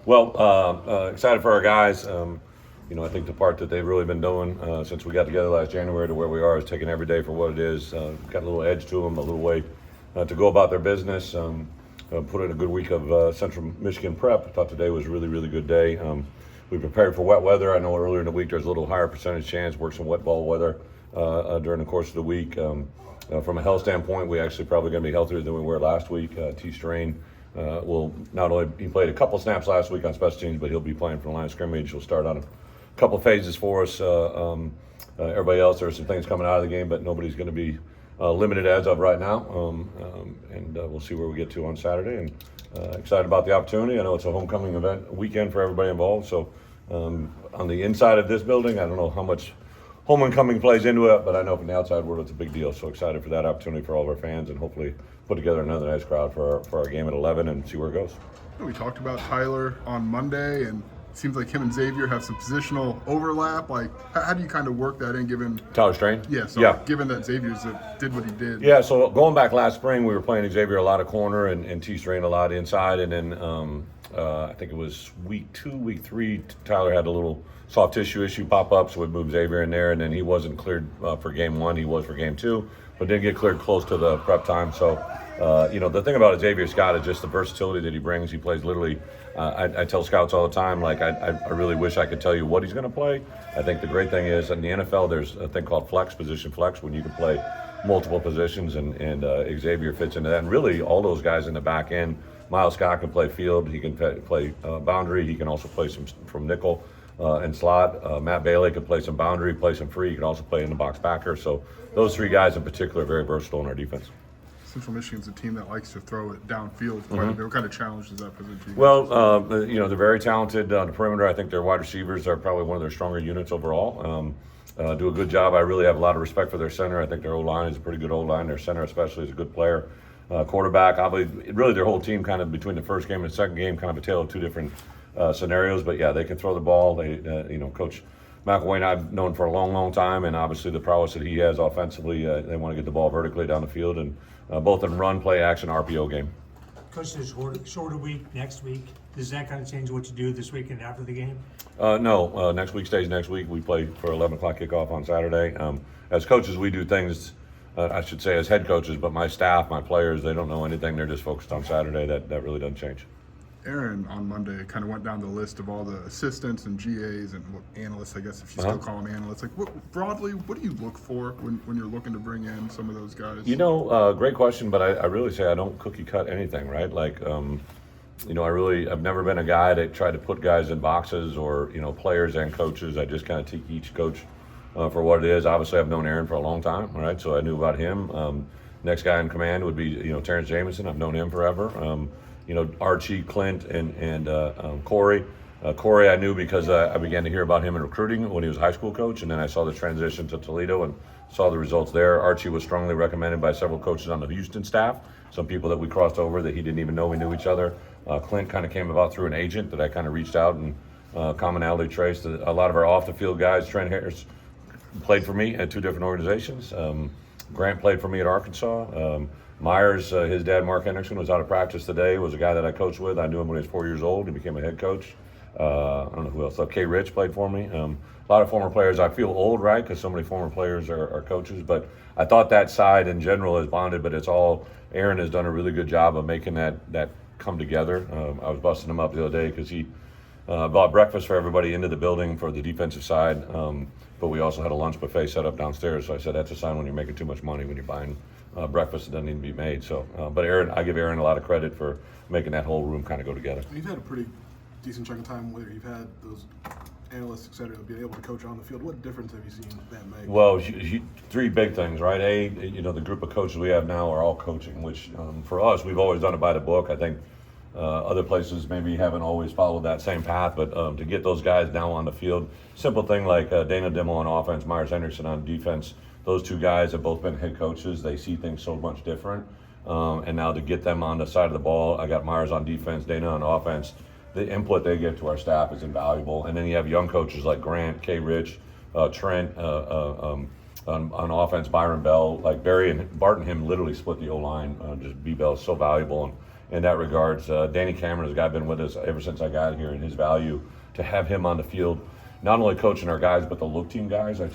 Well, excited for our guys. I think the part that they've really been doing since we got together last January to where we are is taking every day for what it is. Got a little edge to them, a little way to go about their business. Put in a good week of Central Michigan prep. I thought today was a really, really good day. We prepared for wet weather. I know earlier in the week there's a little higher percentage chance, work some wet ball weather during the course of the week. From a health standpoint, we actually probably going to be healthier than we were last week. T. Strain will not only he played a couple snaps last week on special teams, but he'll be playing from the line of scrimmage. He'll start on a couple phases for us. Everybody else, there are some things coming out of the game, but nobody's going to be limited as of right now. And we'll see where we get to on Saturday. And excited about the opportunity. I know it's a homecoming event weekend for everybody involved. So on the inside of this building, I don't know how much homecoming plays into it, but I know from the outside world it's a big deal. So excited for that opportunity for all of our fans, and hopefully put together another nice crowd for our game at 11 and see where it goes. We talked about Tyler on Monday, and it seems like him and Xavier have some positional overlap. Like, how do you kind of work that in, given Tyler Strain? Given that Xavier's did what he did. Yeah, so going back last spring, we were playing Xavier a lot of corner and T. Strain a lot inside, and then I think it was week 2, week 3, Tyler had a little soft tissue issue pop up, so we moved Xavier in there, and then he wasn't cleared for game 1. He was for game 2, but didn't get cleared close to the prep time. So, the thing about Xavier Scott is just the versatility that he brings. He plays literally, I tell scouts all the time, like, I really wish I could tell you what he's going to play. I think the great thing is in the NFL, there's a thing called position flex, when you can play multiple positions, and Xavier fits into that. And really, all those guys in the back end, Miles Scott can play field, he can play boundary, he can also play some from nickel and slot. Matt Bailey can play some boundary, play some free, he can also play in the box backer. So those 3 guys in particular are very versatile in our defense. Central Michigan's a team that likes to throw it downfield quite a bit. What kind of challenge does that present to you? Well, they're very talented on the perimeter. I think their wide receivers are probably one of their stronger units overall. Do a good job. I really have a lot of respect for their center. I think their O-line is a pretty good O-line. Their center especially is a good player. Quarterback, obviously, really their whole team kind of between the first game and the second game, kind of a tale of 2 different scenarios. But yeah, they can throw the ball. They, Coach McElwain I've known for a long, long time, and obviously the prowess that he has offensively, they want to get the ball vertically down the field, and both in run, play, action, RPO game. Coach, there's a shorter week next week. Does that kind of change what you do this weekend after the game? No, next week stays next week. We play for 11 o'clock kickoff on Saturday. As coaches, we do things, I should say as head coaches, but my staff, my players, they don't know anything. They're just focused on Saturday. That really doesn't change. Aaron on Monday kind of went down the list of all the assistants and GAs and analysts, I guess, if you still call them analysts. Like, broadly, what do you look for when you're looking to bring in some of those guys? Great question, but I really say I don't cookie cut anything, right? Like, I've never been a guy that tried to put guys in boxes or, players and coaches. I just kind of take each coach for what it is. Obviously, I've known Aaron for a long time, right? So I knew about him. Next guy in command would be, Terrence Jamison. I've known him forever. Archie, Clint, and Corey. Corey I knew because I began to hear about him in recruiting when he was a high school coach, and then I saw the transition to Toledo and saw the results there. Archie was strongly recommended by several coaches on the Houston staff, some people that we crossed over that he didn't even know we knew each other. Clint kind of came about through an agent that I kind of reached out and commonality traced. A lot of our off-the-field guys, Trent Harris played for me at 2 different organizations. Grant played for me at Arkansas. Myers, his dad, Mark Hendrickson, was out of practice today, was a guy that I coached with. I knew him when he was 4 years old. He became a head coach. I don't know who else. K. Rich played for me. A lot of former players. I feel old, right, because so many former players are coaches. But I thought that side in general is bonded, but it's all – Aaron has done a really good job of making that come together. I was busting him up the other day because he bought breakfast for everybody into the building for the defensive side. But we also had a lunch buffet set up downstairs. So I said that's a sign when you're making too much money when you're buying breakfast that doesn't need to be made. So, but I give Aaron a lot of credit for making that whole room kind of go together. You've had a pretty decent chunk of time where you've had those analysts, et cetera, being able to coach on the field. What difference have you seen that make? Well, 3 big things, right? The group of coaches we have now are all coaching, which for us, we've always done it by the book. I think other places maybe haven't always followed that same path, but to get those guys now on the field, simple thing like Dana Dimmel on offense, Myers Hendrickson on defense, those 2 guys have both been head coaches. They see things so much different. And now to get them on the side of the ball, I got Myers on defense, Dana on offense. The input they give to our staff is invaluable. And then you have young coaches like Grant, K. Rich, Trent, on offense, Byron Bell. Like Barry and Bart and him literally split the O-line. Just B. Bell is so valuable. in that regards. Danny Cameron is a guy been with us ever since I got here, and his value to have him on the field, not only coaching our guys but the look team guys. I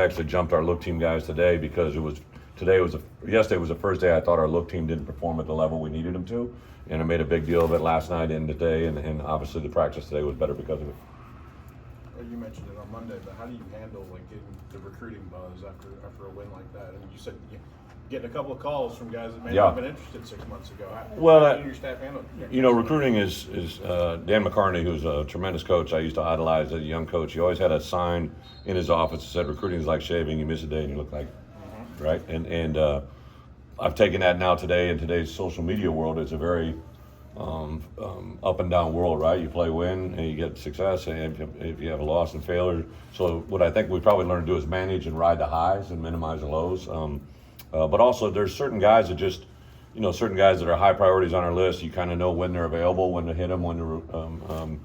actually jumped our look team guys today because yesterday was the first day I thought our look team didn't perform at the level we needed them to, and I made a big deal of it last night and today, and obviously the practice today was better because of it. You mentioned it on Monday, but how do you handle like getting the recruiting buzz after a win like that? And you said getting a couple of calls from guys that may not have been interested 6 months ago. How do your staff handle it? Recruiting is Dan McCartney, who's a tremendous coach. I used to idolize as a young coach. He always had a sign in his office that said, "Recruiting is like shaving. You miss a day and you look like it." Right? And I've taken that now today in today's social media world. It's a very up and down world, right? You play win and you get success, and if you have a loss and failure. So what I think we probably learn to do is manage and ride the highs and minimize the lows. But also there's certain guys that just, certain guys that are high priorities on our list. You kind of know when they're available, when to hit them, when to.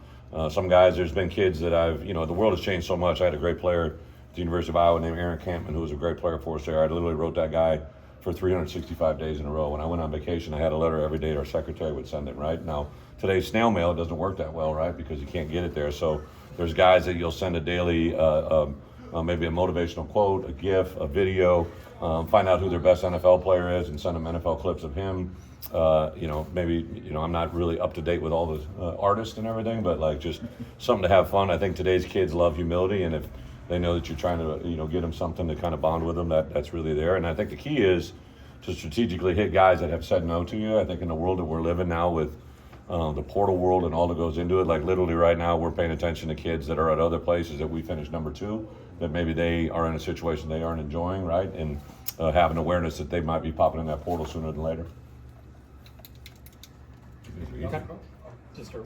Some guys, there's been kids that the world has changed so much. I had a great player at the University of Iowa named Aaron Campman, who was a great player for us there. I literally wrote that guy for 365 days in a row. When I went on vacation, I had a letter every day. Our secretary would send it, right? Now, today's snail mail doesn't work that well, right? Because you can't get it there. So there's guys that you'll send a daily, maybe a motivational quote, a GIF, a video, find out who their best NFL player is and send them NFL clips of him. I'm not really up to date with all the artists and everything, but like just something to have fun. I think today's kids love humility, and if they know that you're trying to, get them something to kind of bond with them, that's really there. And I think the key is to strategically hit guys that have said no to you. I think in the world that we're living now with the portal world and all that goes into it, like literally right now we're paying attention to kids that are at other places that we finished number 2, that maybe they are in a situation they aren't enjoying, right? And have an awareness that they might be popping in that portal sooner than later. Okay. Just a